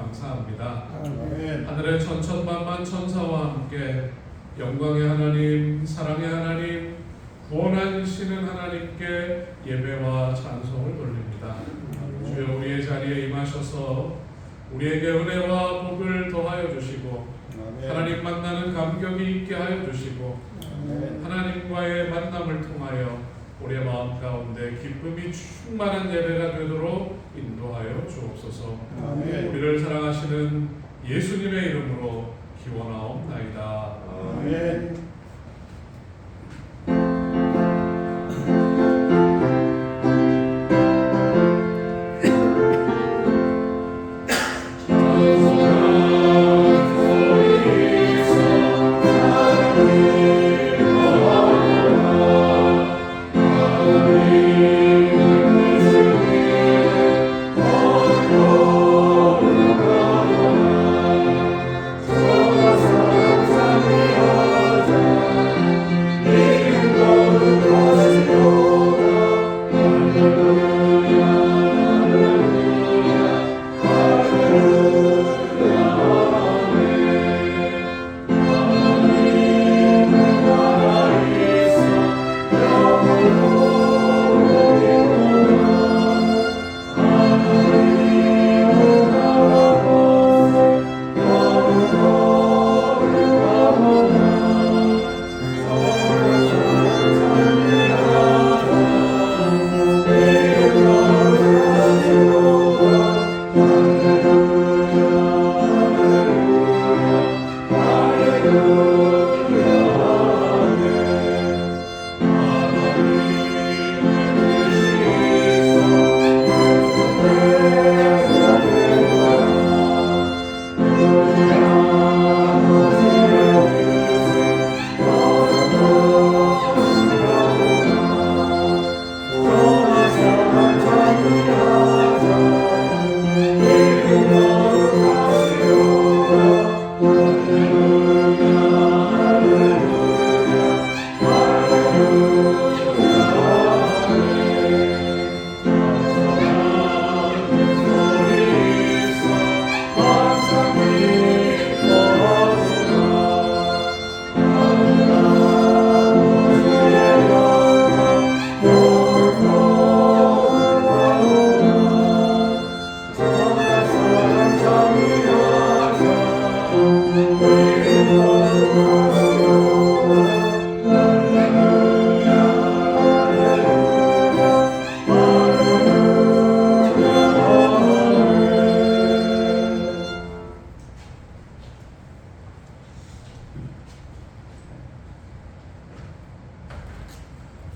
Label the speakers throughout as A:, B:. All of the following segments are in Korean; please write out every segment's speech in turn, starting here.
A: 감사합니다.
B: 아멘.
A: 하늘의 천천만만 천사와 함께 영광의 하나님, 사랑의 하나님, 구원하시는 하나님께 예배와 찬송을 돌립니다. 주여 우리의 자리에 임하셔서 우리에게 은혜와 복을 더하여 주시고 하나님 만나는 감격이 있게 하여 주시고 하나님과의 만남을 통하여 우리의 마음 가운데 기쁨이 충만한 예배가 되도록 인도하여 주옵소서. 우리를 사랑하시는 예수님의 이름으로 기원하옵나이다.
B: 아멘.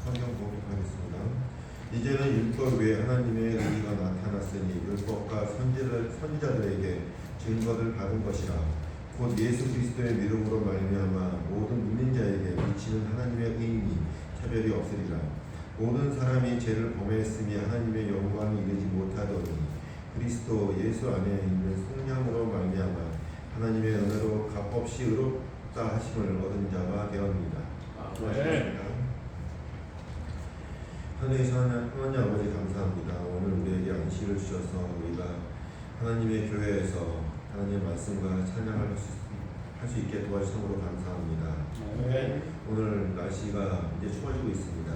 C: 성경 공독하겠습니다. 이제는 율법 외에 하나님의 의가 나타났으니 율법과 선지자들에게 증거를 받은 것이라. 곧 예수 그리스도의 믿음으로 말미암아 모든 믿는 자에게 미치는 하나님의 의인이 차별이 없으리라. 모든 사람이 죄를 범했으며 하나님의 영광을 이루지 못하더니 그리스도 예수 안에 있는 성령으로 말미암아 하나님의 은혜로 값없이 의롭다 하심을 얻은 자가 되었습니다. 하늘에서 하나님 아버지 감사합니다. 오늘 우리에게 안식을 주셔서 우리가 하나님의 교회에서 하나님의 말씀과 찬양을 할 수 있게 도와주심으로 감사합니다. 오늘 날씨가 이제 추워지고 있습니다.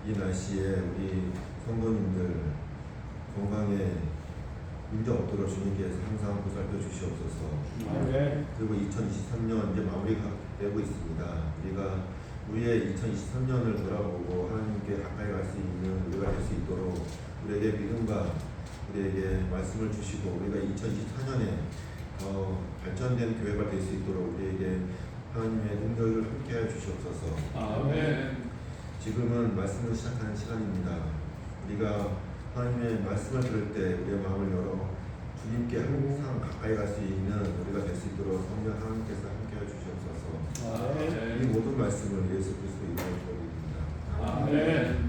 C: 이 날씨에 우리 성도님들 건강에 문제 없도록 주님께서 항상 보살펴 주시옵소서. 그리고 2023년 이제 마무리가 되고 있습니다. 우리가 우리의 2023년을 돌아보고 하나님께 가까이 갈 수 있는 우리가 될 수 있도록 우리에게 믿음과 우리에게 말씀을 주시고 우리가 2024년에 더 발전된 교회가 될 수 있도록 우리에게 하나님의 능력을 함께하여 주시옵소서.
A: 아멘.
C: 지금은 말씀을 시작하는 시간입니다. 우리가 하나님의 말씀을 들을 때 우리의 마음을 열어 주님께 항상 가까이 갈 수 있는 우리가 될 수 있도록 성령 하나님께서 함께하여 주시옵소서.
A: 아멘.
C: 이 모든 말씀을 예수 그리스도 이름으로 기도드립니다.
A: 아멘.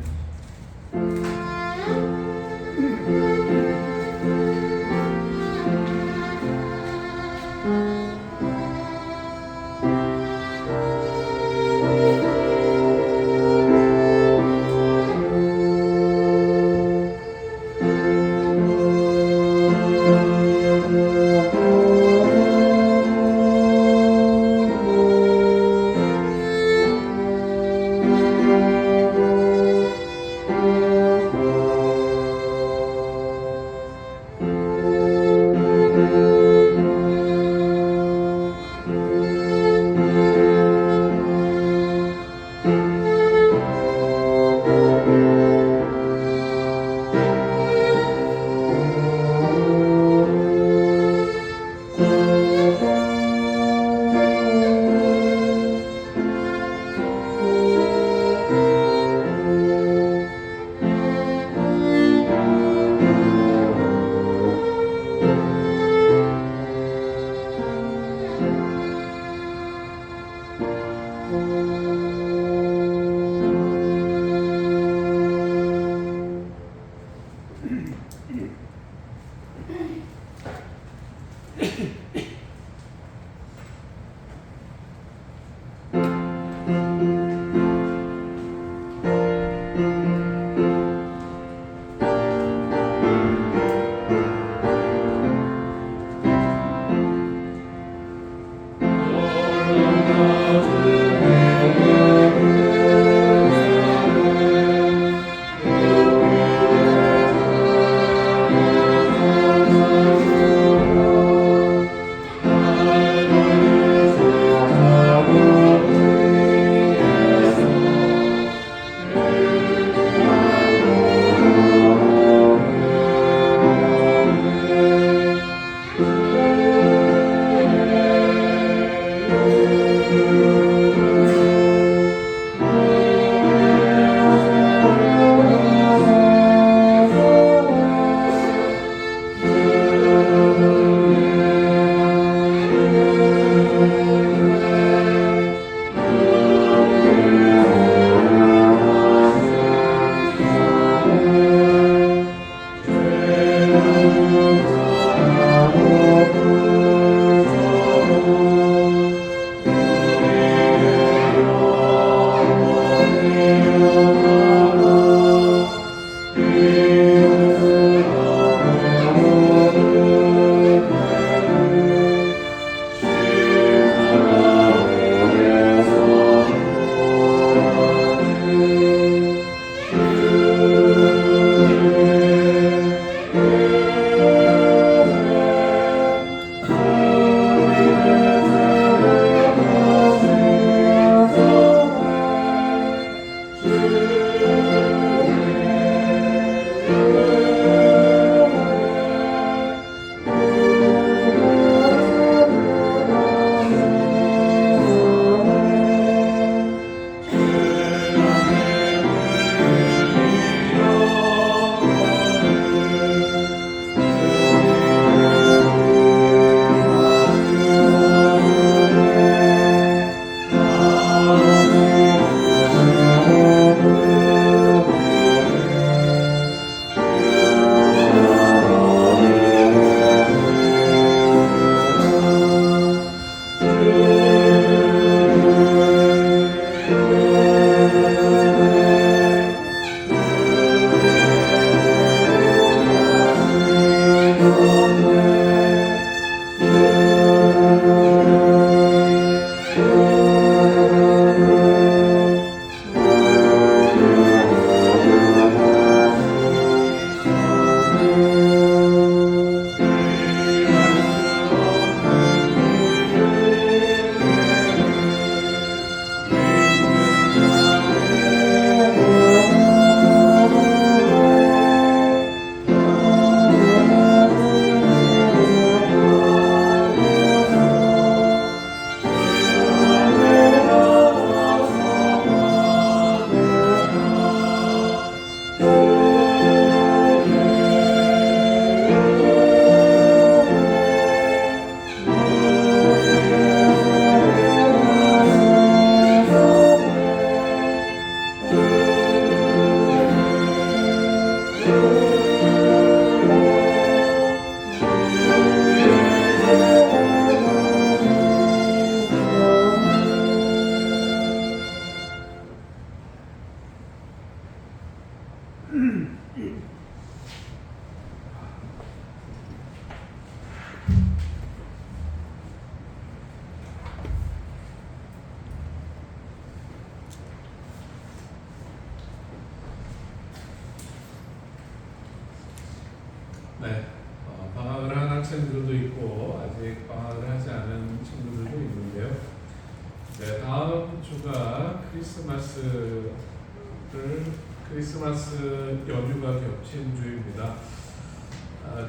A: 크리스마스 연휴가 겹친 주입니다.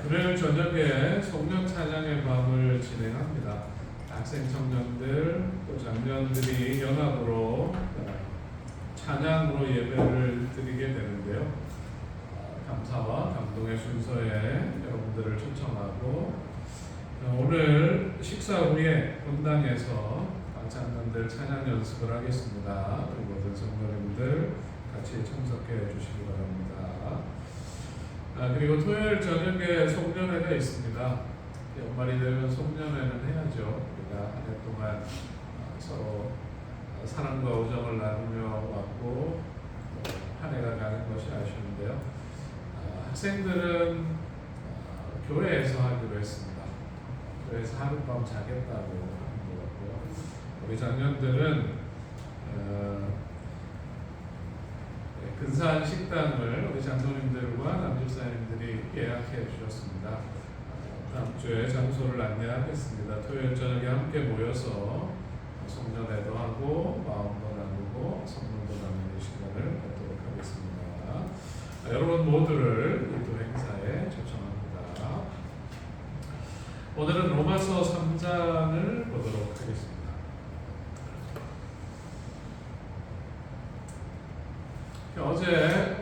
A: 금요일 저녁에 송년 찬양의 밤을 진행합니다. 학생 청년들 또 장년들이 연합으로 찬양으로 예배를 드리게 되는데요. 감사와 감동의 순서에 여러분들을 초청하고 오늘 식사 후에 본당에서 장년들 찬양 연습을 하겠습니다. 우리 모든 성도님들 같이 참석해 주시기 바랍니다. 그리고 토요일 저녁에 송년회가 있습니다. 연말이 되면 송년회는 해야죠. 우리가 한 해 동안 서로 사랑과 우정을 나누며 왔고 한 해가 가는 것이 아쉬운데요. 학생들은 교회에서 하기로 했습니다. 교회에서 하룻밤 자겠다고 하는 것 같고요. 우리 장년들은 근사한 식당을 우리 장로님들과 남집사님들이 예약해 주셨습니다. 다음 주에 장소를 안내하겠습니다. 토요일 저녁에 함께 모여서 송년회도 하고 마음도 나누고 선물도 나누는 시간을 갖도록 하겠습니다. 여러분 모두를 이 또 행사에 초청합니다. 오늘은 로마서 3장을 보도록 하겠습니다.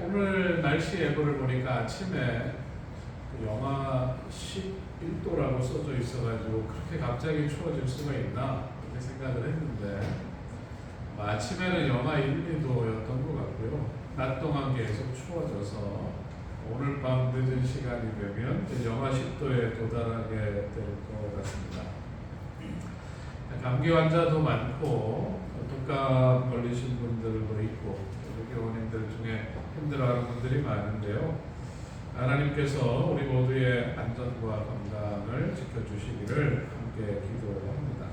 A: 오늘 날씨 예보를 보니까 아침에 영하 11도라고 써져 있어가지고 그렇게 갑자기 추워질 수가 있나 이렇게 생각을 했는데 아침에는 영하 1, 2도였던 것 같고요. 낮 동안 계속 추워져서 오늘 밤 늦은 시간이 되면 영하 10도에 도달하게 될 것 같습니다. 감기 환자도 많고 독감 걸리신 분들도 있고 교우님들 중에 힘들어하는 분들이 많은데요. 하나님께서 우리 모두의 안전과 건강을 지켜주시기를 함께 기도합니다.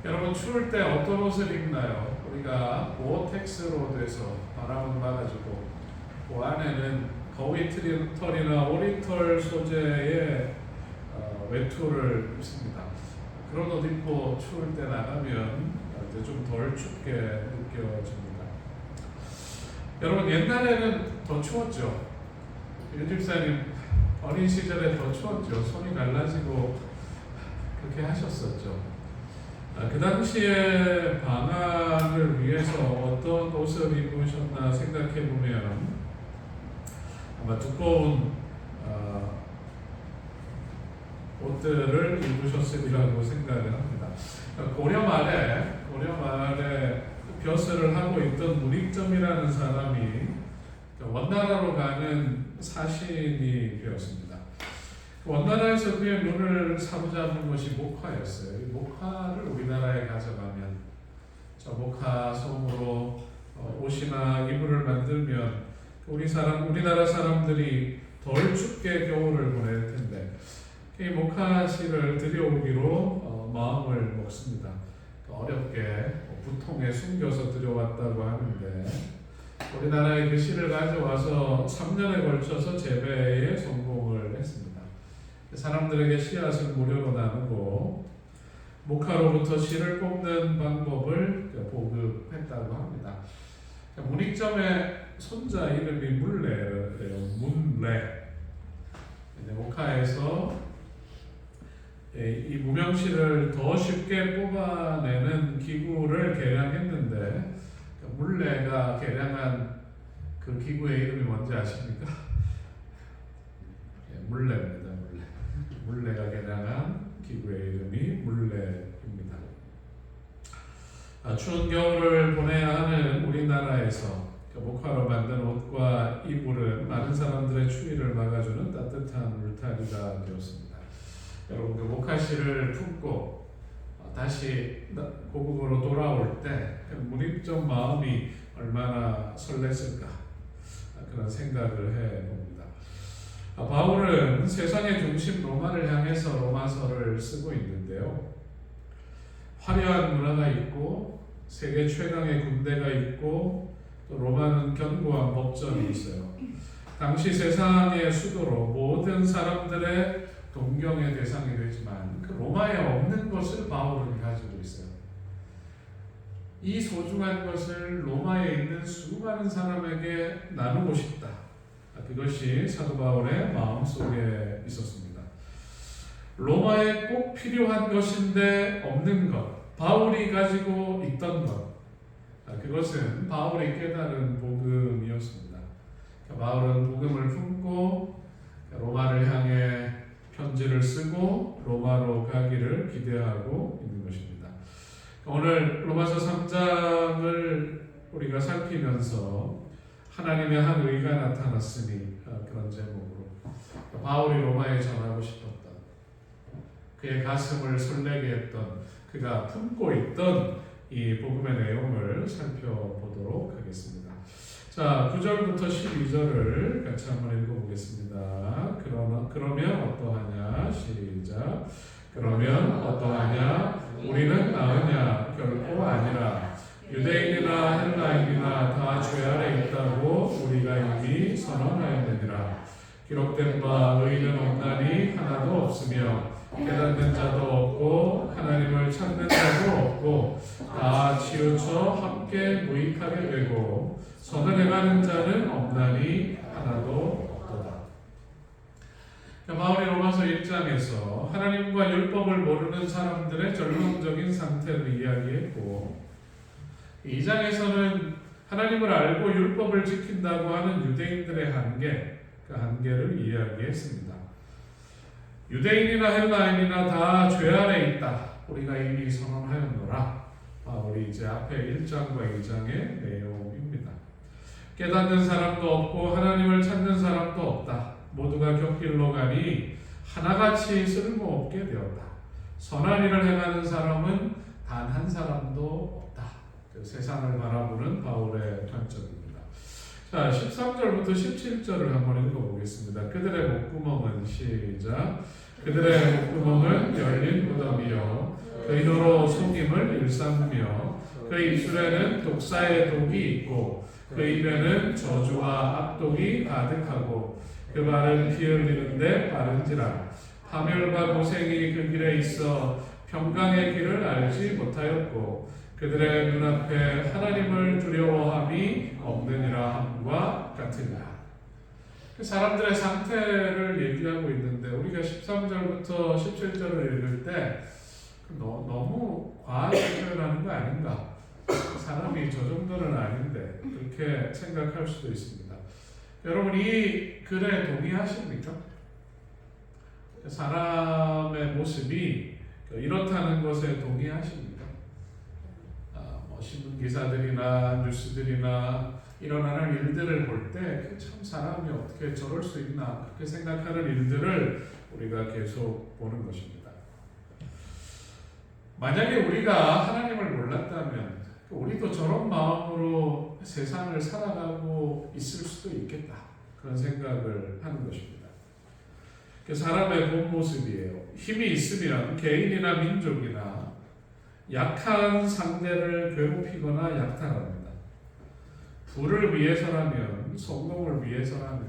A: 여러분 추울 때 어떤 옷을 입나요? 우리가 고어텍스로 돼서 바람은 막아주고 그 안에는 거위털이나 오리털 소재의 외투를 입습니다. 그런 옷 입고 추울 때 나가면 이제 좀 덜 춥게 느껴집니다. 여러분 옛날에는 더 추웠죠. 윤집사님 어린 시절에 더 추웠죠. 손이 갈라지고 그렇게 하셨었죠. 그 당시에 방학을 위해서 어떤 옷을 입으셨나 생각해 보면 아마 두꺼운 옷들을 입으셨으리라고 생각을 합니다. 고려 말에 벼슬을 하고 있던 문익점이라는 사람이 원나라로 가는 사신이 되었습니다. 원나라에서 그의 눈을 사로잡은 것이 목화였어요. 이 목화를 우리나라에 가져가면 저 목화 솜으로 옷이나 이불을 만들면 우리나라 사람들이 덜 춥게 겨울을 보낼 텐데 이 목화씨를 들여오기로 마음을 먹습니다. 어렵게 부통에 숨겨서 들여왔다고 하는데 우리나라에 그 씨를 가져와서 3년에 걸쳐서 재배에 성공을 했습니다. 사람들에게 씨앗을 무료로 나누고 목화로부터 씨를 뽑는 방법을 보급했다고 합니다. 문익점의 손자 이름이 문래예요. 문래. 목화에서 이 무명씨를 더 쉽게 뽑아내는 기구를 개량했는데 문래가 개량한 그 기구의 이름이 뭔지 아십니까? 문래입니다. 문래가 개량한 기구의 이름이 문래입니다. 추운 겨울을 보내야 하는 우리나라에서 목화로 만든 옷과 이불은 많은 사람들의 추위를 막아주는 따뜻한 울타리가 되었습니다. 여러분 그 목화씨를 품고 다시 고국으로 돌아올 때 문익점 마음이 얼마나 설렜을까 그런 생각을 해봅니다. 바울은 세상의 중심 로마를 향해서 로마서를 쓰고 있는데요. 화려한 문화가 있고 세계 최강의 군대가 있고 또 로마는 견고한 법전이 있어요. 당시 세상의 수도로 모든 사람들의 동경의 대상이 되지만 그 로마에 없는 것을 바울은 가지고 있어요. 이 소중한 것을 로마에 있는 수많은 사람에게 나누고 싶다. 그것이 사도 바울의 마음속에 있었습니다. 로마에 꼭 필요한 것인데 없는 것, 바울이 가지고 있던 것, 그것은 바울이 깨달은 복음이었습니다. 바울은 복음을 품고 로마를 향해 편지를 쓰고 로마로 가기를 기대하고 있는 것입니다. 오늘 로마서 3장을 우리가 살피면서 하나님의 한 의가 나타났으니 그런 제목으로 바울이 로마에 전하고 싶었던 그의 가슴을 설레게 했던 그가 품고 있던 이 복음의 내용을 살펴보도록 하겠습니다. 자, 9절부터 12절을 같이 한번 읽어보겠습니다. 그러면 어떠하냐? 시작. 그러면 어떠하냐? 우리는 나으냐? 결코 아니라. 유대인이나 헬라인이나 다 죄 아래 있다고 우리가 이미 선언하였느니라. 기록된 바 의인은 없나니 하나도 없으며 깨닫는 자도 없고 하나님을 찾는 자도 없고 다 치우쳐 함께 무익하게 되고 선을 행하는 자는 없나니 하나도 없도다. 바울이 로마서 1장에서 하나님과 율법을 모르는 사람들의 절망적인 상태를 이야기했고 2장에서는 하나님을 알고 율법을 지킨다고 하는 유대인들의 한계, 그 한계를 이야기했습니다. 유대인이나 헬라인이나 다 죄 아래 있다. 우리가 이미 선언하였노라. 바울이 이제 앞에 1장과 2장의 내용입니다. 깨닫는 사람도 없고 하나님을 찾는 사람도 없다. 모두가 곁길로 가니 하나같이 쓸모없게 되었다. 선한 일을 행하는 사람은 단 한 사람도 없다. 그 세상을 바라보는 바울의 관점입니다. 자, 13절부터 17절을 한번 읽어보겠습니다. 그들의 목구멍은 시작. 그들의 목구멍은 열린 무덤이요 그 혀로 속임을 일삼으며 그 입술에는 독사의 독이 있고 그 입에는 저주와 악독이 가득하고 그 발은 피 흘리는데 빠른지라. 파멸과 고생이 그 길에 있어 평강의 길을 알지 못하였고 그들의 눈앞에 하나님을 두려워함이 없느니라 함과 같으니라. 사람들의 상태를 얘기하고 있는데 우리가 13절부터 17절을 읽을 때 너무 과하게 표현하는 거 아닌가? 사람이 저 정도는 아닌데 그렇게 생각할 수도 있습니다. 여러분 이 글에 동의하십니까? 사람의 모습이 이렇다는 것에 동의하십니까? 신문 기사들이나 뉴스들이나 일어나는 일들을 볼 때 참 사람이 어떻게 저럴 수 있나 그렇게 생각하는 일들을 우리가 계속 보는 것입니다. 만약에 우리가 하나님을 몰랐다면 우리도 저런 마음으로 세상을 살아가고 있을 수도 있겠다 그런 생각을 하는 것입니다. 사람의 본 모습이에요. 힘이 있으면 개인이나 민족이나 약한 상대를 괴롭히거나 약탈합니다. 부를 위해서라면, 성공을 위해서라면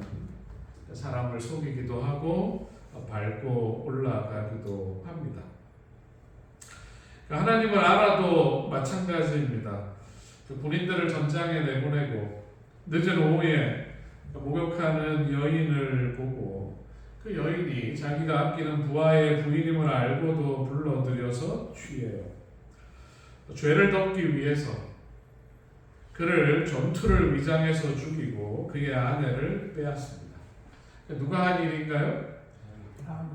A: 사람을 속이기도 하고 밟고 올라가기도 합니다. 하나님을 알아도 마찬가지입니다. 군인들을 전장에 내보내고 늦은 오후에 목욕하는 여인을 보고 그 여인이 자기가 아끼는 부하의 부인임을 알고도 불러들여서 취해요. 죄를 덮기 위해서 그를 전투를 위장해서 죽이고 그의 아내를 빼앗습니다. 누가 한 일인가요?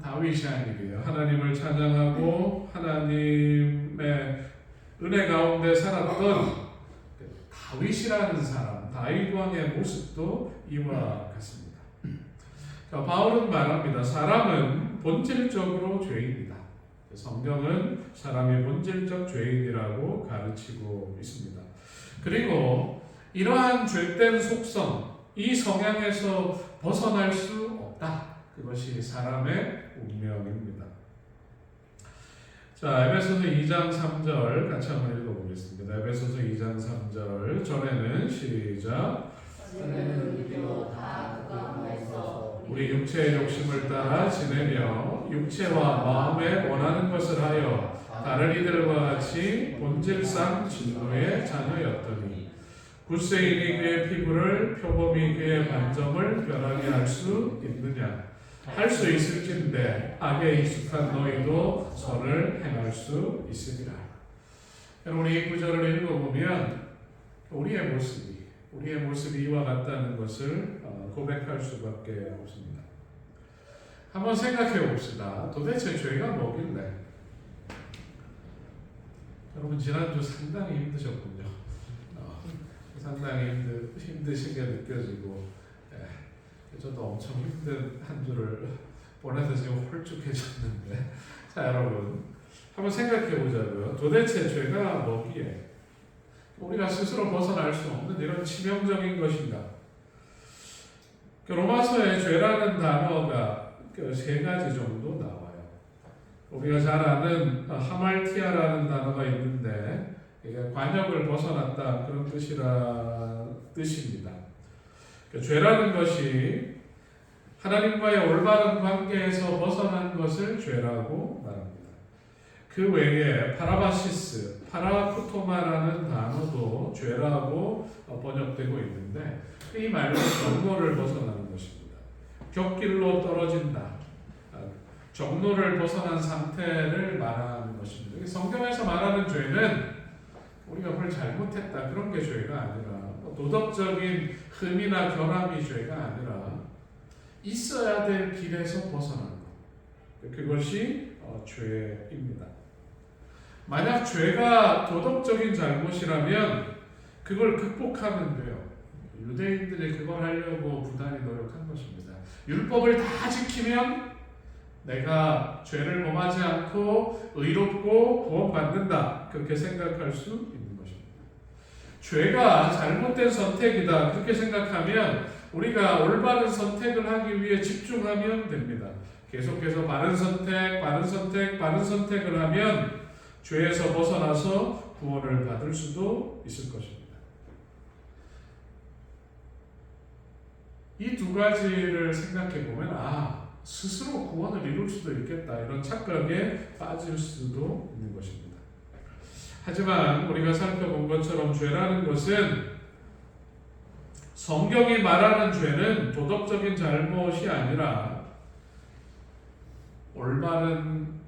A: 다윗이 한 일이에요. 하나님을 찬양하고 하나님의 은혜 가운데 살았던 다윗이라는 사람, 다윗 왕의 모습도 이와 같습니다. 바울은 말합니다. 사람은 본질적으로 죄인이다. 성경은 사람이 본질적 죄인이라고 가르치고 있습니다. 그리고 이러한 죄된 속성, 이 성향에서 벗어날 수 없다. 그것이 사람의 운명입니다. 자, 에베소서 2장 3절 같이 한번 읽어보겠습니다. 에베소서 2장 3절 전에는 시작. 우리 육체의 욕심을 따라 지내며 육체와 마음에 원하는 것을 하여 다른 이들과 같이 본질 본질상 진노의 자녀였더니 굿세인이 그의 피부를 표범이 그의 반점을 변하게 할 수 있느냐? 할 수 있을진데 악에 익숙한 너희도 선을 행할 수 있으리라. 여러분 이 구절을 읽어보면 우리의 모습이 이와 같다는 것을 고백할 수밖에 없습니다. 한번 생각해 봅시다. 도대체 죄가 뭐길래? 여러분 지난주 상당히 힘드셨군요. 상당히 힘드신 게 느껴지고 저도 엄청 힘든 한 주를 보내서 지금 홀쭉해졌는데 자 여러분 한번 생각해 보자고요. 도대체 죄가 뭐기에 우리가 스스로 벗어날 수 없는 이런 치명적인 것인가? 로마서에 죄라는 단어가 세 가지 정도 나와요. 우리가 잘 아는 하말티아라는 단어가 있는데 이게 관역을 벗어났다 그런 뜻입니다. 죄라는 것이 하나님과의 올바른 관계에서 벗어난 것을 죄라고 말합니다. 그 외에 파라바시스, 파라푸토마라는 단어도 죄라고 번역되고 있는데 이 말로 정로를 벗어나는 것입니다. 곁길로 떨어진다. 정로를 벗어난 상태를 말하는 것입니다. 성경에서 말하는 죄는 우리가 뭘 잘못했다 그런 게 죄가 아니라 도덕적인 흠이나 결함이 죄가 아니라 있어야 될 길에서 벗어난 것. 그것이 죄입니다. 만약 죄가 도덕적인 잘못이라면 그걸 극복하면 돼요. 유대인들이 그걸 하려고 부단히 노력한 것입니다. 율법을 다 지키면 내가 죄를 범하지 않고 의롭고 구원받는다. 그렇게 생각할 수 있는 것입니다. 죄가 잘못된 선택이다. 그렇게 생각하면 우리가 올바른 선택을 하기 위해 집중하면 됩니다. 계속해서 바른 선택을 하면 죄에서 벗어나서 구원을 받을 수도 있을 것입니다. 이 두 가지를 생각해 보면 스스로 구원을 이룰 수도 있겠다 이런 착각에 빠질 수도 있는 것입니다. 하지만 우리가 살펴본 것처럼 죄라는 것은 성경이 말하는 죄는 도덕적인 잘못이 아니라 올바른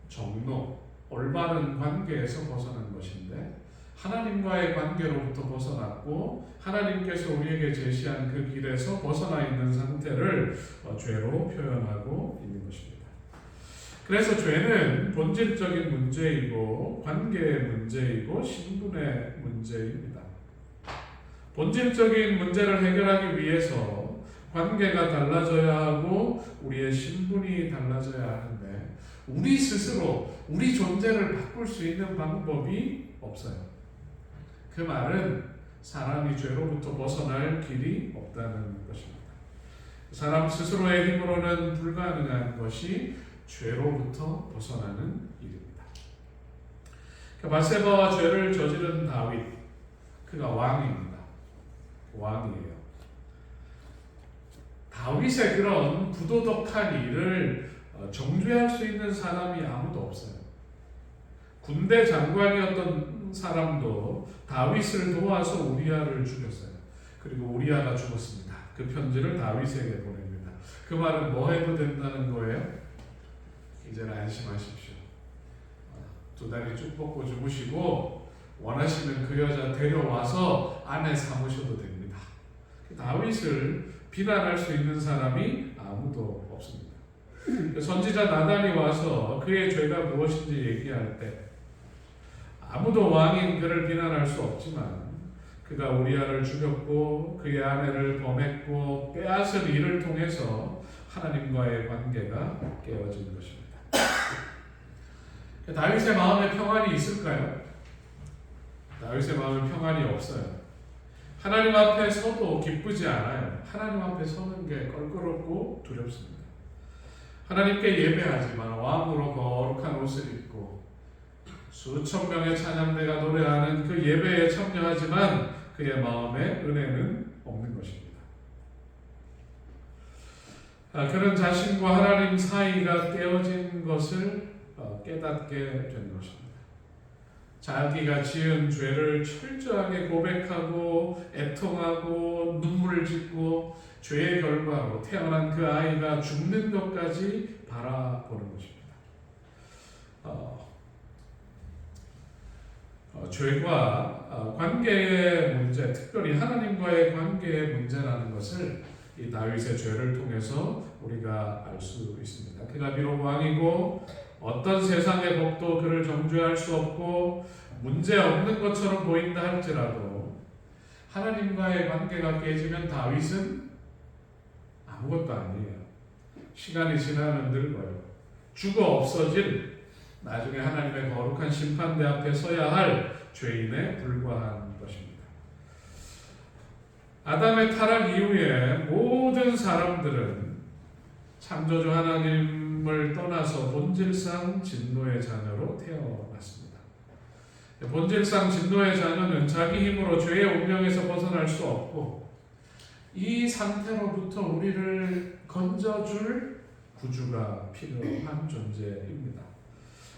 A: 정로, 올바른 관계에서 벗어난 것인데 하나님과의 관계로부터 벗어났고 하나님께서 우리에게 제시한 그 길에서 벗어나 있는 상태를 죄로 표현하고 있는 것입니다. 그래서 죄는 본질적인 문제이고 관계의 문제이고 신분의 문제입니다. 본질적인 문제를 해결하기 위해서 관계가 달라져야 하고 우리의 신분이 달라져야 하는데 우리 스스로 우리 존재를 바꿀 수 있는 방법이 없어요. 그 말은 사람이 죄로부터 벗어날 길이 없다는 것입니다. 사람 스스로의 힘으로는 불가능한 것이 죄로부터 벗어나는 일입니다. 바세바와 죄를 저지른 다윗, 그가 왕입니다. 왕이에요. 다윗의 그런 부도덕한 일을 정죄할 수 있는 사람이 아무도 없어요. 군대 장관이었던 사람도 다윗을 도와서 우리아를 죽였어요. 그리고 우리아가 죽었습니다. 그 편지를 다윗에게 보냅니다. 그 말은 뭐 해도 된다는 거예요? 이제는 안심하십시오. 두 다리 쭉 뻗고 주무시고 원하시면 그 여자 데려와서 아내 삼으셔도 됩니다. 다윗을 비난할 수 있는 사람이 아무도 없습니다. 선지자 나단이 와서 그의 죄가 무엇인지 얘기할 때 아무도 왕인 그를 비난할 수 없지만 그가 우리아를 죽였고 그의 아내를 범했고 빼앗은 일을 통해서 하나님과의 관계가 깨어진 것입니다. 다윗의 마음에 평안이 있을까요? 다윗의 마음에 평안이 없어요. 하나님 앞에 서도 기쁘지 않아요. 하나님 앞에 서는 게 껄끄럽고 두렵습니다. 하나님께 예배하지만 왕으로 거룩한 옷을 입고 수천 명의 찬양대가 노래하는 그 예배에 참여하지만 그의 마음에 은혜는 없는 것입니다. 그는 자신과 하나님 사이가 깨어진 것을 깨닫게 된 것입니다. 자기가 지은 죄를 철저하게 고백하고 애통하고 눈물을 짓고 죄의 결과로 태어난 그 아이가 죽는 것까지 바라보는 것입니다. 죄와 관계의 문제, 특별히 하나님과의 관계의 문제라는 것을 이 다윗의 죄를 통해서 우리가 알 수 있습니다. 그가 비록 왕이고 어떤 세상의 법도 그를 정죄할 수 없고 문제 없는 것처럼 보인다 할지라도 하나님과의 관계가 깨지면 다윗은 아무것도 아니에요. 시간이 지나면 늙어요. 죽어 없어질 나중에 하나님의 거룩한 심판대 앞에 서야 할 죄인에 불과한 것입니다. 아담의 타락 이후에 모든 사람들은 창조주 하나님을 떠나서 본질상 진노의 자녀로 태어났습니다. 본질상 진노의 자녀는 자기 힘으로 죄의 운명에서 벗어날 수 없고 이 상태로부터 우리를 건져줄 구주가 필요한 존재입니다.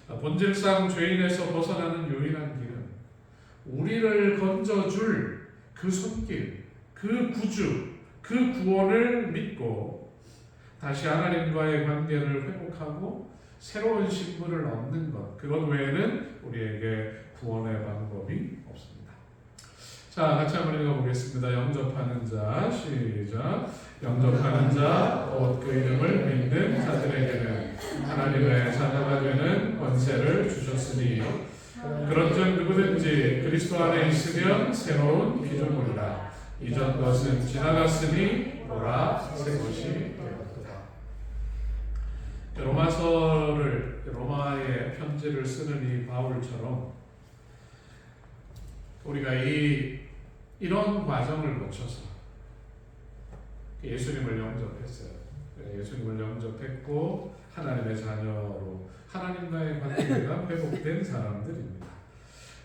A: 본질상 죄인에서 벗어나는 유일한 길은 우리를 건져줄 그 손길, 그 구주, 그 구원을 믿고 다시 하나님과의 관계를 회복하고 새로운 신분을 얻는 것, 그것 외에는 우리에게 구원의 방법이 없습니다. 자, 같이 한번 읽어보겠습니다. 영접하는 자, 시작. 영접하는 자, 곧 그 이름을 믿는 자들에게는 하나님의 자녀가 되는 권세를 주셨으니 그런즉 누구든지 그리스도 안에 있으면 새로운 피조물이라. 이전 것은 지나갔으니 보라 새 것이 되었도다. 로마의 편지를 쓰는 이 바울처럼 우리가 이런 과정을 거쳐서 예수님을 영접했어요. 예수님을 영접했고 하나님의 자녀로 하나님과의 관계가 회복된 사람들입니다.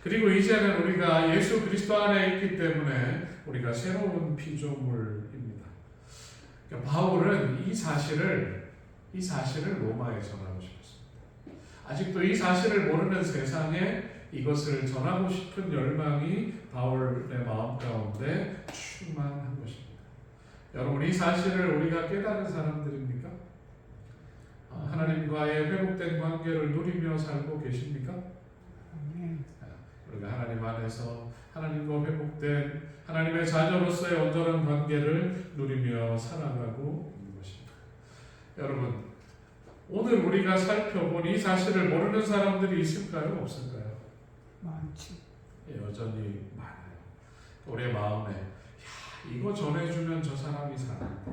A: 그리고 이제는 우리가 예수 그리스도 안에 있기 때문에 우리가 새로운 피조물입니다. 그러니까 바울은 이 사실을 로마에 전하고 싶었습니다. 아직도 이 사실을 모르는 세상에 이것을 전하고 싶은 열망이 바울의 마음 가운데 충만한 것입니다. 여러분, 이 사실을 우리가 깨달은 사람들입니까? 하나님과의 회복된 관계를 누리며 살고 계십니까? 우리가 하나님 안에서 하나님과 회복된 하나님의 자녀로서의 온전한 관계를 누리며 살아가고 있는 것입니다. 여러분, 오늘 우리가 살펴본 이 사실을 모르는 사람들이 있을까요? 없을까요?
B: 많지.
A: 여전히 많아요. 우리의 마음에 이거 전해주면 저 사람이 사는데,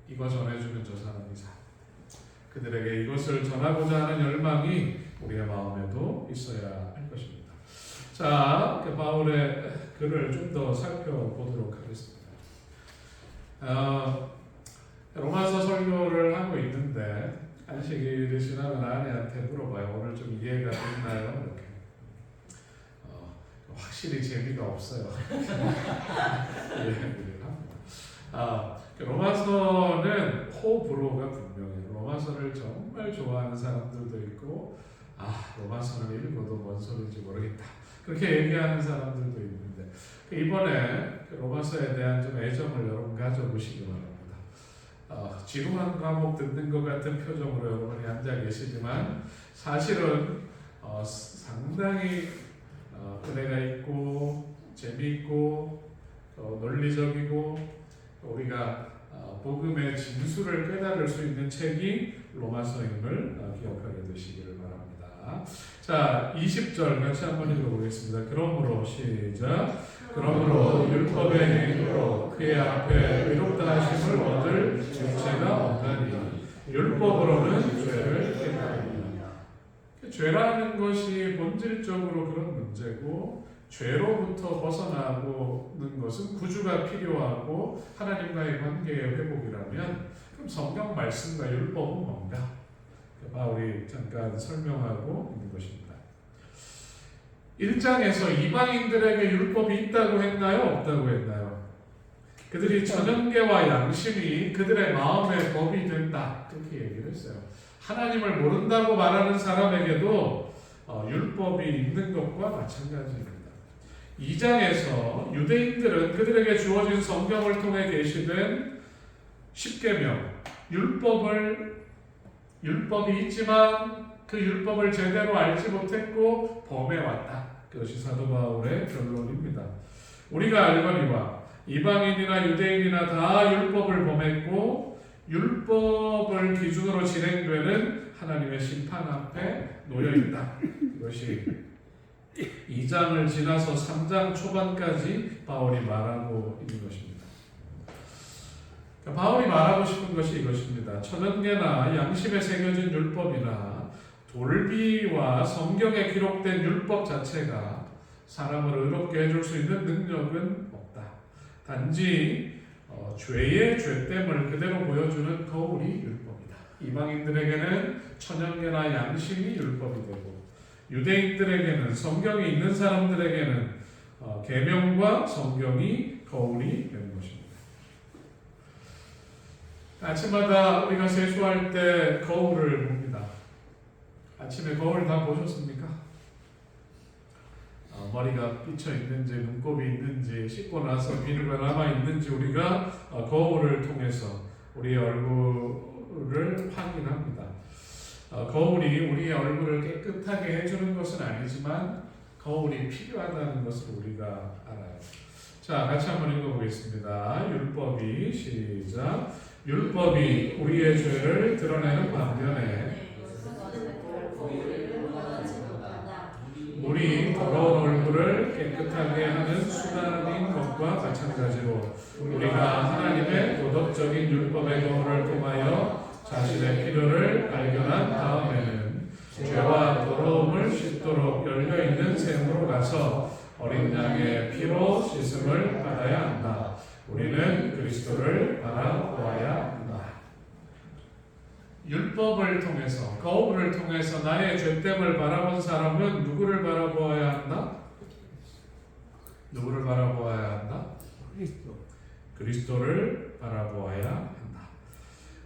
A: 이거 전해주면 저 사람이 사는데, 그들에게 이것을 전하고자 하는 열망이 우리의 마음에도 있어야 할 것입니다. 자, 바울의 글을 좀 더 살펴보도록 하겠습니다. 로마서 설교를 하고 있는데 안식일이 지나면 아내한테 물어봐요. 오늘 좀 이해가 됐나요? 이렇게. 확실히 재미가 없어요. 이해를 합니다. 로마서는 호불호가 분명해요. 로마서를 정말 좋아하는 사람들도 있고, 로마서는 읽어도 뭔 소리인지 모르겠다, 그렇게 얘기하는 사람들도 있는데, 이번에 로마서에 대한 좀 애정을 여러분 가져보시기 바랍니다. 지루한 과목 듣는 것 같은 표정으로 여러분이 앉아 계시지만 사실은 상당히 은혜가 있고 재미있고 논리적이고 우리가 복음의 진수를 깨달을 수 있는 책이 로마서임을 기억하게 되시기를 바랍니다. 자, 20절 같이 한번 읽어보겠습니다. 그러므로 시작. 그러므로 율법의 행위로 그의 앞에 의롭다 하심을 얻을 육체가 없나니 율법으로는 죄를 깨달으리라. 죄라는 것이 본질적으로 그런 문제고, 죄로부터 벗어나는 것은 구주가 필요하고 하나님과의 관계의 회복이라면, 그럼 성경 말씀과 율법은 뭔가? 바울이 잠깐 설명하고 있는 것입니다. 1장에서 이방인들에게 율법이 있다고 했나요? 없다고 했나요? 그들이 천연계와 양심이 그들의 마음의 법이 된다, 그렇게 얘기를 했어요. 하나님을 모른다고 말하는 사람에게도 율법이 있는 것과 마찬가지입니다. 2장에서 유대인들은 그들에게 주어진 성경을 통해 계시된 십계명, 율법이 있지만 그 율법을 제대로 알지 못했고 범해왔다. 그것이 사도 바울의 결론입니다. 우리가 알거니와 이방인이나 유대인이나 다 율법을 범했고 율법을 기준으로 진행되는 하나님의 심판 앞에 놓여있다. 이것이 2장을 지나서 3장 초반까지 바울이 말하고 있는 것입니다. 바울이 말하고 싶은 것이 이것입니다. 천연계나 양심에 새겨진 율법이나 돌비와 성경에 기록된 율법 자체가 사람을 의롭게 해줄 수 있는 능력은 없다. 단지 죄의 죄됨을 그대로 보여주는 거울이 율법이다. 이방인들에게는 천연계나 양심이 율법이 되고 유대인들에게는 성경이 있는 사람들에게는 계명과 성경이 거울이 되는 것입니다. 아침마다 우리가 세수할 때 거울을 봅니다. 아침에 거울 다 보셨습니까? 머리가 삐쳐 있는지 눈곱이 있는지 씻고 나서 비누가 남아 있는지 우리가 거울을 통해서 우리의 얼굴을 확인합니다. 거울이 우리의 얼굴을 깨끗하게 해주는 것은 아니지만 거울이 필요하다는 것을 우리가 알아요. 자, 같이 한번 읽어보겠습니다. 율법이 시작. 율법이 우리의 죄를 드러내는 반면에 우리 더러운 얼굴을 깨끗하게 하는 수단인 것과 마찬가지로 우리가 하나님의 도덕적인 율법의 거울을 통하여 자신의 필요를 발견한 다음에는 죄와 더러움을 씻도록 열려있는 샘으로 가서 어린 양의 피로 씻음을 받아야 한다. 우리는 그리스도를 바라보아야 한다. 율법을 통해서, 거울을 통해서 나의 죄됨을 바라본 사람은 누구를 바라보아야 한다? 누구를 바라보아야 한다? 그리스도를 바라보아야 한다.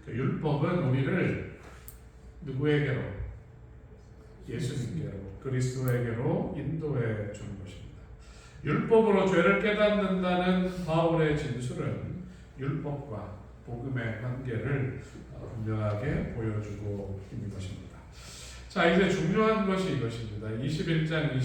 A: 그 율법은 우리를 누구에게로? 예수님께로, 그리스도에게로 인도해 주는 것입니다. 율법으로 죄를 깨닫는다는 바울의 진술은 율법과 복음의 관계를 분명하게 보여주고 있는 것입니다. 자, 이제 중요한 것이 이것입니다. 21절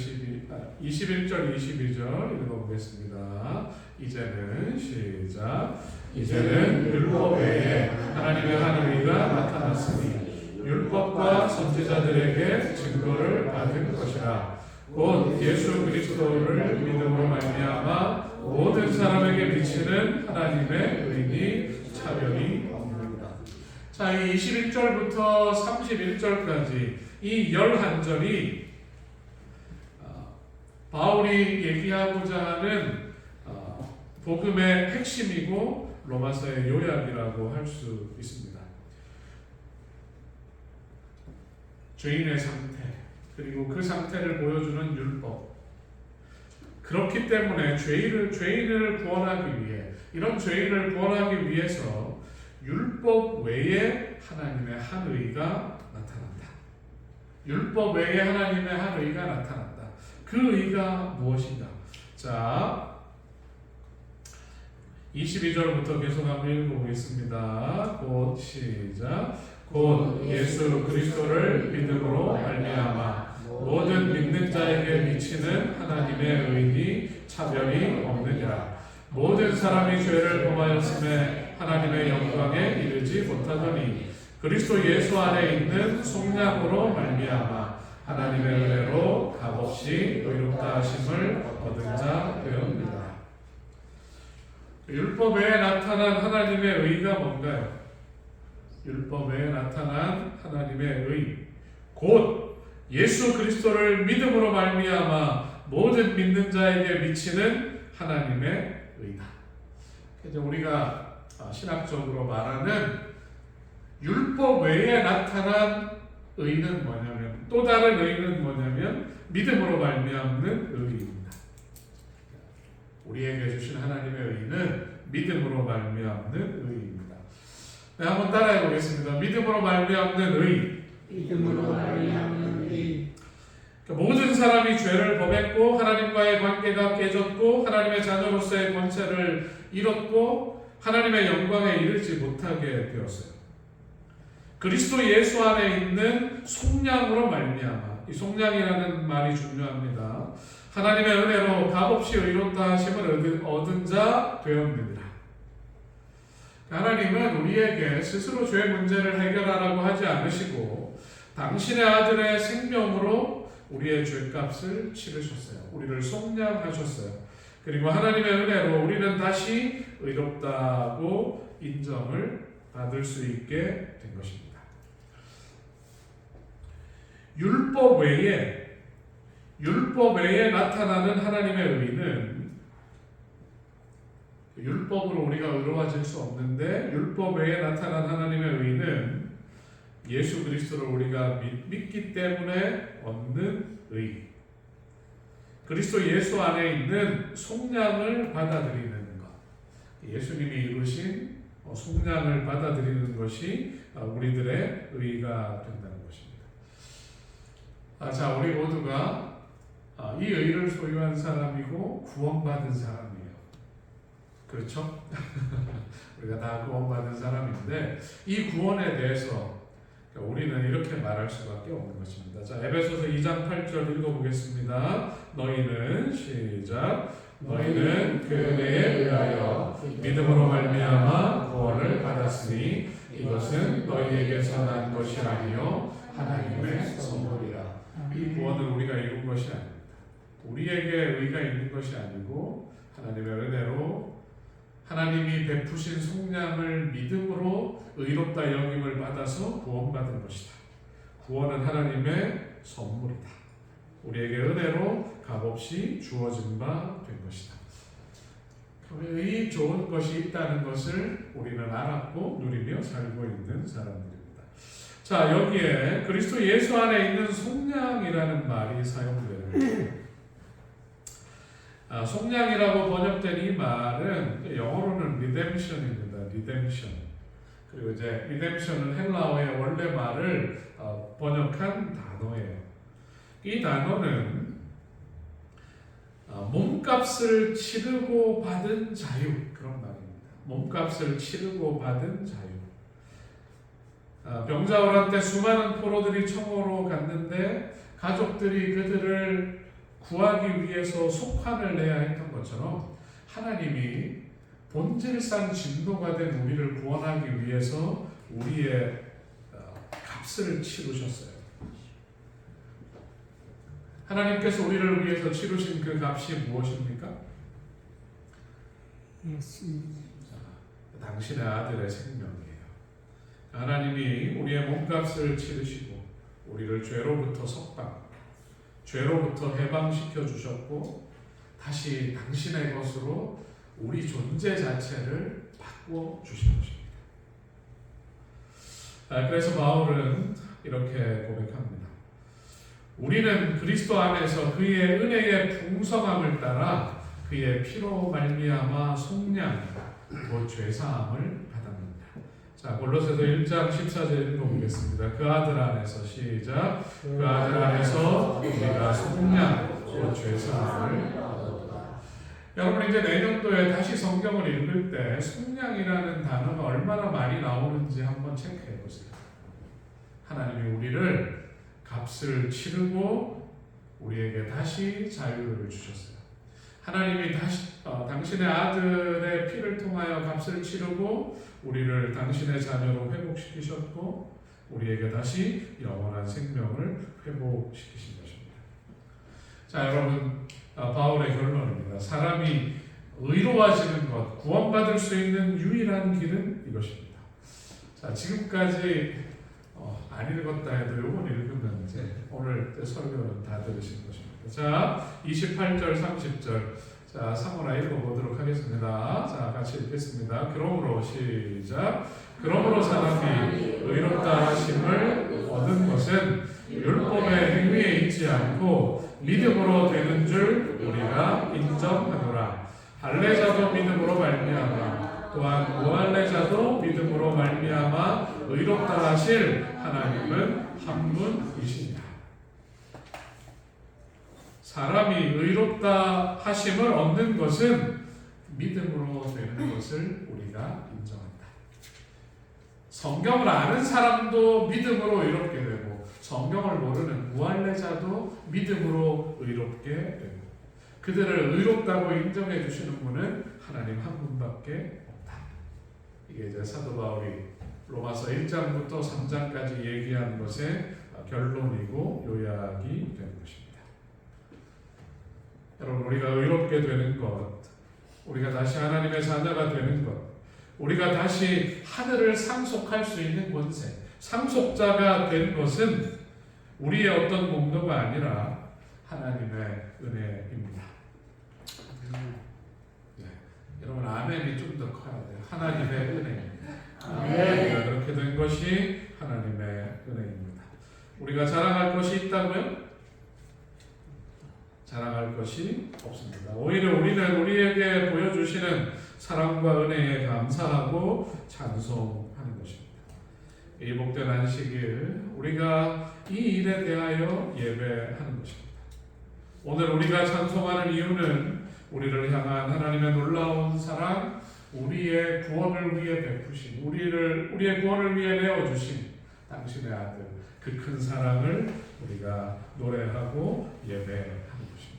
A: 22절 읽어보겠습니다. 이제는 시작. 이제는 율법 외에 하나님의 한 의가 나타났으니 율법과 선지자들에게 증거를 받은 것이라. 곧 예수 그리스도를 믿음으로 말미암아 모든 사람에게 비치는 하나님의 의니 차별이 없느니라. 자, 이 21절부터 31절까지 이 11절이 바울이 얘기하고자 하는 복음의 핵심이고 로마서의 요약이라고 할 수 있습니다. 죄인의 상태, 그리고 그 상태를 보여주는 율법. 그렇기 때문에 죄인을 구원하기 위해, 이런 죄인을 구원하기 위해서 율법 외에 하나님의 한 의가 나타난다. 율법 외에 하나님의 한 의가 나타난다. 그 의가 무엇인가? 자, 22절부터 계속 한번 읽어보겠습니다. 곧 시작. 곧 예수 그리스도를 믿음으로 말미암아 모든 믿는 자에게 미치는 하나님의 의니 차별이 없느니라. 모든 사람이 죄를 범하였음에 하나님의 영광에 이르지 못하더니 그리스도 예수 안에 있는 속량으로 말미암아 하나님의 은혜로 값없이 의롭다 하심을 얻은 자 되옵니다. 율법 외에 나타난 하나님의 의가 뭔가요? 율법 외에 나타난 하나님의 의, 곧 예수 그리스도를 믿음으로 말미암아 모든 믿는 자에게 미치는 하나님의 의다. 이제 우리가 신학적으로 말하는 율법 외에 나타난 의는 뭐냐면, 또 다른 의는 뭐냐면 믿음으로 말미암는 의입니다. 우리에게 주신 하나님의 의는 믿음으로 말미암는 의입니다. 네, 한번 따라해 보겠습니다. 믿음으로 말미암는 의.
B: 믿음으로 말미암는 의.
A: 모든 사람이 죄를 범했고 하나님과의 관계가 깨졌고 하나님의 자녀로서의 권세를 잃었고 하나님의 영광에 이르지 못하게 되었어요. 그리스도 예수 안에 있는 속량으로 말미암아, 이 속량이라는 말이 중요합니다. 하나님의 은혜로 값없이 의롭다 하심을 얻은 자 되었느니라. 하나님은 우리에게 스스로 죄 문제를 해결하라고 하지 않으시고 당신의 아들의 생명으로 우리의 죄값을 치르셨어요. 우리를 속량하셨어요. 그리고 하나님의 은혜로 우리는 다시 의롭다고 인정을 받을 수 있게 된 것입니다. 율법 외에 나타나는 하나님의 의는, 율법으로 우리가 의로워질 수 없는데 율법 외에 나타난 하나님의 의는 예수 그리스도를 우리가 믿기 때문에 얻는 의, 그리스도 예수 안에 있는 속량을 받아들이는 것, 예수님이 이루신 속량을 받아들이는 것이 우리들의 의가 된다는 것입니다. 자, 우리 모두가 이 의를 소유한 사람이고 구원받은 사람이에요. 그렇죠? 우리가 다 구원받은 사람인데 이 구원에 대해서 우리는 이렇게 말할 수밖에 없는 것입니다. 자, 에베소서 2장 8절 읽어보겠습니다. 너희는 시작. 너희는 그 은혜에 의하여 믿음으로 말미암아 구원을 받았으니 이것은 너희에게서 난 것이 아니요 하나님의 선물이라. 이 구원은 우리가 이룬 것이 아닙니다. 우리에게 의가 있는 것이 아니고 하나님의 은혜로 하나님이 베푸신 속량을 믿음으로 의롭다 여김을 받아서 구원받은 것이다. 구원은 하나님의 선물이다. 우리에게 은혜로 값없이 주어진 바 된 것이다. 이 좋은 것이 있다는 것을 우리는 알았고 누리며 살고 있는 사람들입니다. 자, 여기에 그리스도 예수 안에 있는 속량이라는 말이 사용되는 속량이라고 번역된 이 말은 영어로는 redemption입니다. redemption. 그리고 이제 redemption은 헬라어의 원래 말을 번역한 단어예요. 이 단어는 몸값을 치르고 받은 자유, 그런 말입니다. 몸값을 치르고 받은 자유. 병자호란 때 수많은 포로들이 청으로 갔는데 가족들이 그들을 구하기 위해서 속환을 내야 했던 것처럼 하나님이 본질상 진노가 된 우리를 구원하기 위해서 우리의 값을 치르셨어요. 하나님께서 우리를 위해서 치르신 그 값이 무엇입니까? 당신의 아들의 생명이에요. 하나님이 우리의 몸값을 치르시고 우리를 죄로부터 석방, 죄로부터 해방시켜 주셨고 다시 당신의 것으로 우리 존재 자체를 바꿔 주신 것입니다. 그래서 바울은 이렇게 고백합니다. 우리는 그리스도 안에서 그의 은혜의 풍성함을 따라 그의 피로 말미암아 속량, 곧 죄사함을 받았느니라. 자, 골로새서 1장 14절 읽어보겠습니다. 그 아들 안에서 시작. 그 아들 안에서 우리가 속량, 곧 죄사함을 받았다. 여러분, 이제 내년도에 다시 성경을 읽을 때 속량이라는 단어가 얼마나 많이 나오는지 한번 체크해 보세요. 하나님이 우리를 값을 치르고 우리에게 다시 자유를 주셨어요. 하나님이 다시 당신의 아들의 피를 통하여 값을 치르고 우리를 당신의 자녀로 회복시키셨고 우리에게 다시 영원한 생명을 회복시키신 것입니다. 자, 여러분, 바울의 결론입니다. 사람이 의로워지는 것, 구원받을 수 있는 유일한 길은 이것입니다. 자, 지금까지 안 읽었다 해도 이건 읽으면 이제 오늘 설교는 다 들으신 것입니다. 자, 28절, 30절. 자, 사모라 읽어보도록 하겠습니다. 자, 같이 읽겠습니다. 그러므로 시작. 그러므로 사람이 의롭다 하심을 얻은 것은 율법의 행위에 있지 않고 믿음으로 되는 줄 우리가 인정하노라. 할례자도 믿음으로 말미암아 또한 무할례자도 믿음으로 말미암아 의롭다 하실 하나님은 한 분이시니라. 사람이 의롭다 하심을 얻는 것은 믿음으로 되는 것을 우리가 인정한다. 성경을 아는 사람도 믿음으로 의롭게 되고 성경을 모르는 무할례자도 믿음으로 의롭게 되고 그들을 의롭다고 인정해 주시는 분은 하나님 한 분밖에 없다. 이게 이제 사도 바울이 로마서 1장부터 3장까지 얘기한 것의 결론이고 요약이 되는 것입니다. 여러분, 우리가 의롭게 되는 것, 우리가 다시 하나님의 자녀가 되는 것, 우리가 다시 하늘을 상속할 수 있는 권세, 상속자가 된 것은 우리의 어떤 공로가 아니라 하나님의 은혜입니다. 네. 여러분, 아멘이 좀 더 커야 돼요. 하나님의 은혜입니다. 우리가 그렇게 된 것이 하나님의 은혜입니다. 우리가 자랑할 것이 있다고요? 자랑할 것이 없습니다. 오히려 우리는 우리에게 보여주시는 사랑과 은혜에 감사하고 찬송하는 것입니다. 이 복된 안식일 우리가 이 일에 대하여 예배하는 것입니다. 오늘 우리가 찬송하는 이유는 우리를 향한 하나님의 놀라운 사랑, 우리의 구원을 위해 베푸신, 우리의 구원을 위해 내어주신 당신의 아들, 그 큰 사랑을 우리가 노래하고 예배하는 것입니다.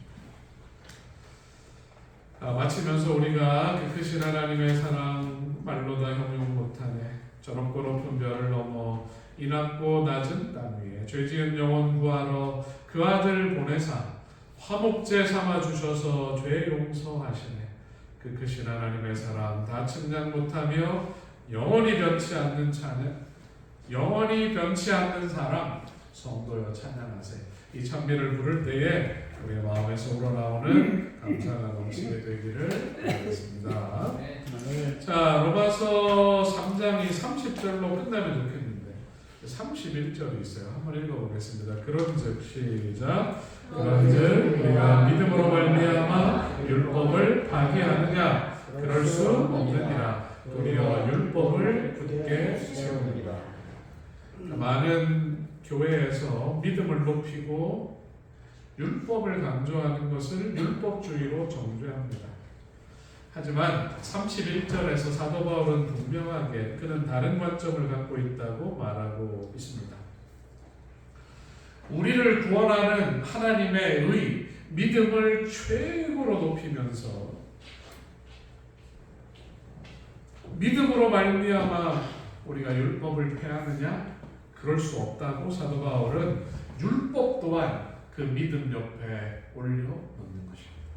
A: 마치면서 우리가 그 크신 하나님의 사랑 말로 다 형용 못하네. 저 높고 높은 별을 넘어 이 낮고 낮은 땅 위에 죄 지은 영혼 구하러 그 아들 보내사 화목제 삼아 주셔서 죄 용서하시네. 그 크신 하나님의 사랑 다 측량 못하며 영원히 변치 않는 찬양, 영원히 변치 않는 사랑, 성도여 찬양하세. 이 찬미를 부를 때에 우리의 마음에서 우러나오는 감사가 넘치게 되기를 바라겠습니다. 자, 로마서 3장이 30절로 끝나면 좋겠는데 31절이 있어요. 한번 읽어보겠습니다. 그런즉 시작. 그런즉 우리가 믿음으로 말미암아 율법을 파기하느냐? 그럴 수 없느니라. 도리어 율법을 굳게 세우느니라. 많은 교회에서 믿음을 높이고 율법을 강조하는 것을 율법주의로 정죄합니다. 하지만 31절에서 사도 바울은 분명하게 그는 다른 관점을 갖고 있다고 말하고 있습니다. 우리를 구원하는 하나님의 의, 믿음을 최고로 높이면서 믿음으로 말미암아 우리가 율법을 폐하느냐? 그럴 수 없다고 사도 바울은 율법 또한 그 믿음 옆에 올려놓는 것입니다.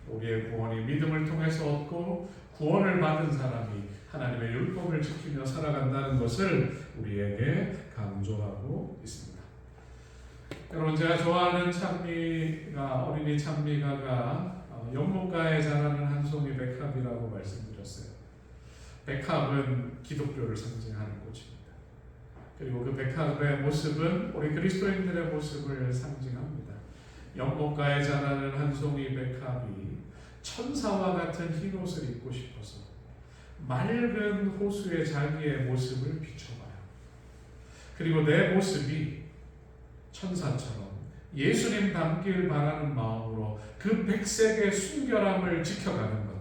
A: 우리의 구원이 믿음을 통해서 얻고 구원을 받은 사람이 하나님의 율법을 지키며 살아간다는 것을 우리에게 강조하고 있습니다. 여러분, 제가 좋아하는 찬미가 어린이 찬미가가 연못가에 자라는 한 송이 백합이라고 말씀드렸어요. 백합은 기독교를 상징하는 꽃입니다. 그리고 그 백합의 모습은 우리 그리스도인들의 모습을 상징합니다. 연못가에 자라는 한 송이 백합이 천사와 같은 흰옷을 입고 싶어서 맑은 호수에 자기의 모습을 비춰봐요. 그리고 내 모습이 천사처럼 예수님 닮길 바라는 마음으로 그 백색의 순결함을 지켜가는 것,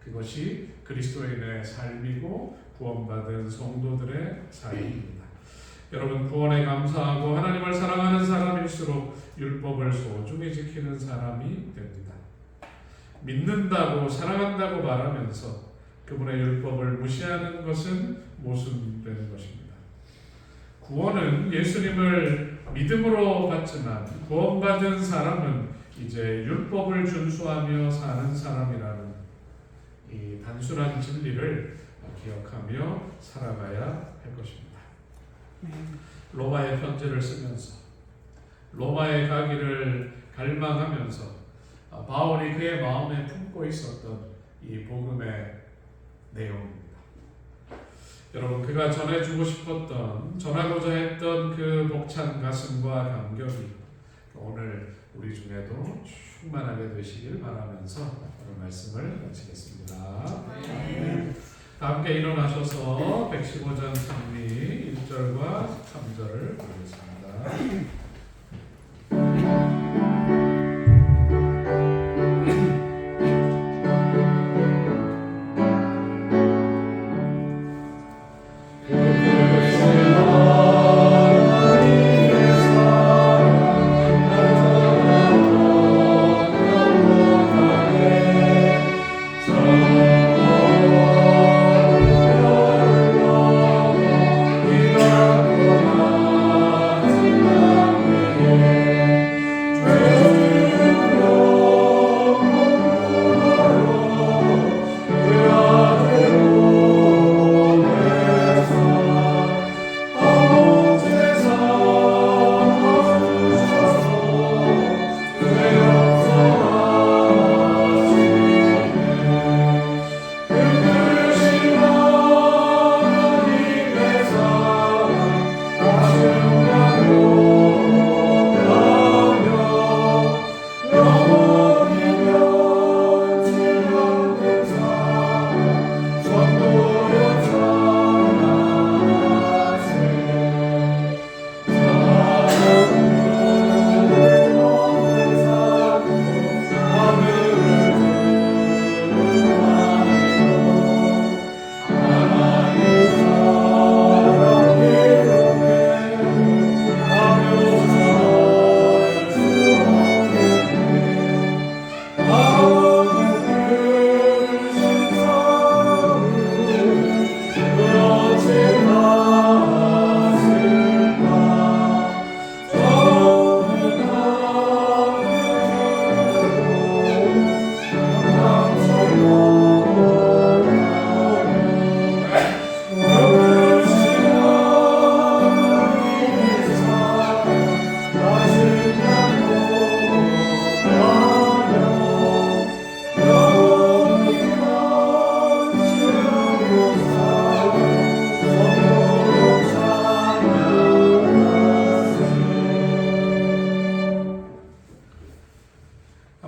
A: 그것이 그리스도인의 삶이고 구원받은 성도들의 삶입니다. 여러분, 구원에 감사하고 하나님을 사랑하는 사람일수록 율법을 소중히 지키는 사람이 됩니다. 믿는다고 사랑한다고 말하면서 그분의 율법을 무시하는 것은 모순되는 것입니다. 구원은 예수님을 믿음으로 받지만 구원받은 사람은 이제 율법을 준수하며 사는 사람이라는 이 단순한 진리를 기억하며 살아가야 할 것입니다. 로마의 편지를 쓰면서 로마에 가기를 갈망하면서 바울이 그의 마음에 품고 있었던 이 복음의 내용입니다. 여러분, 그가 전해주고 싶었던, 전하고자 했던 그 벅찬 가슴과 감격이 오늘 우리 중에도 충만하게 되시길 바라면서 오늘 말씀을 마치겠습니다. 다 함께 일어나셔서 115장 찬미 1절과 3절을 부르겠습니다.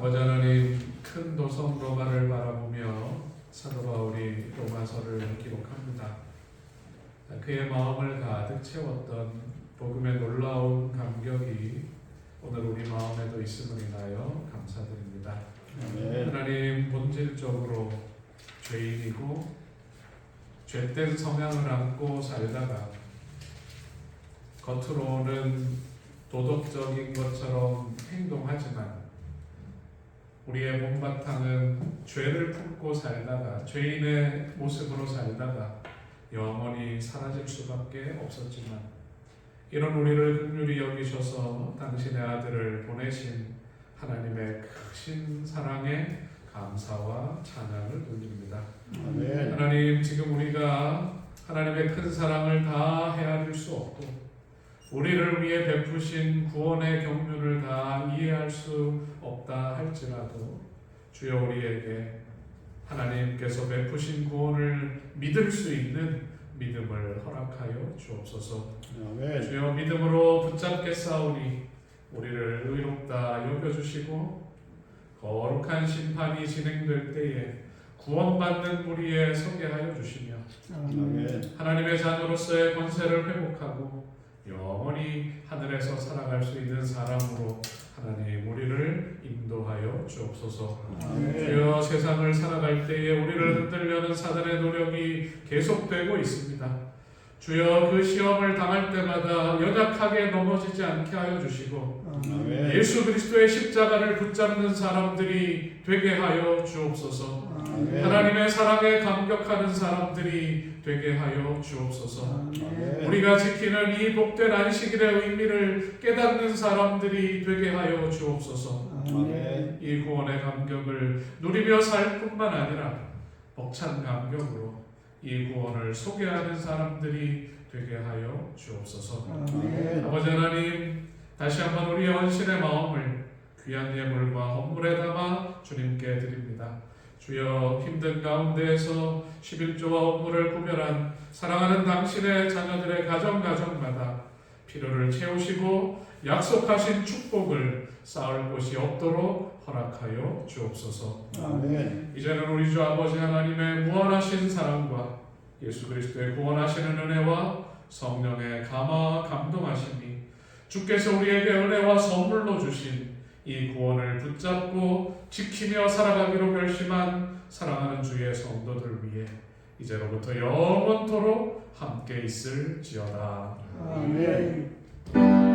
A: 아버지 하나님, 큰 도성 로마를 바라보며 사도 바울이 로마서를 기록합니다. 그의 마음을 가득 채웠던 복음의 놀라운 감격이 오늘 우리 마음에도 있음을 인하여 감사드립니다. 하나님, 본질적으로 죄인이고 죄된 성향을 안고 살다가 겉으로는 도덕적인 것처럼 행동하지만 우리의 몸바탕은 죄를 품고 살다가 죄인의 모습으로 살다가 영원히 사라질 수밖에 없었지만 이런 우리를 긍휼히 여기셔서 당신의 아들을 보내신 하나님의 크신 사랑에 감사와 찬양을 돌립니다.
B: 아멘.
A: 하나님, 지금 우리가 하나님의 큰 사랑을 다 헤아릴 수 없고 우리를 위해 베푸신 구원의 경륜을 다 이해할 수 없다 할지라도 주여 우리에게 하나님께서 베푸신 구원을 믿을 수 있는 믿음을 허락하여 주옵소서.
B: 아멘.
A: 주여 믿음으로 붙잡게 싸우니 우리를 의롭다 여겨주시고 거룩한 심판이 진행될 때에 구원받는 무리에 서게 하여 주시며
B: 아멘.
A: 하나님의 자녀로서의 권세를 회복하고 영원히 하늘에서 살아갈 수 있는 사람으로 하나님 우리를 인도하여 주옵소서.
B: 아멘.
A: 주여 세상을 살아갈 때에 우리를 흔들려는 사단의 노력이 계속되고 있습니다. 주여 그 시험을 당할 때마다 연약하게 넘어지지 않게 하여 주시고
B: 아멘.
A: 예수 그리스도의 십자가를 붙잡는 사람들이 되게 하여 주옵소서.
B: 아멘.
A: 하나님의 사랑에 감격하는 사람들이 되게 하여 주옵소서.
B: 아멘.
A: 우리가 지키는 이 복된 안식일의 의미를 깨닫는 사람들이 되게 하여 주옵소서.
B: 아멘.
A: 이 구원의 감격을 누리며 살 뿐만 아니라 벅찬 감격으로 이 구원을 소개하는 사람들이 되게 하여 주옵소서.
B: 아멘.
A: 아버지 하나님, 다시 한번 우리의 헌신의 마음을 귀한 예물과 헌물에 담아 주님께 드립니다. 주여 힘든 가운데에서 11조와 헌물을 구별한 사랑하는 당신의 자녀들의 가정마다 필요를 채우시고 약속하신 축복을 쌓을 곳이 없도록 허락하여 주옵소서.
B: 아멘.
A: 이제는 우리 주 아버지 하나님의 무한하신 사랑과 예수 그리스도의 구원하시는 은혜와 성령의 감화 감동하심이 주께서 우리에게 은혜와 선물로 주신 이 구원을 붙잡고 지키며 살아가기로 결심한 사랑하는 주의 성도들 위해 이제로부터 영원토록 함께 있을지어다.
B: 아멘.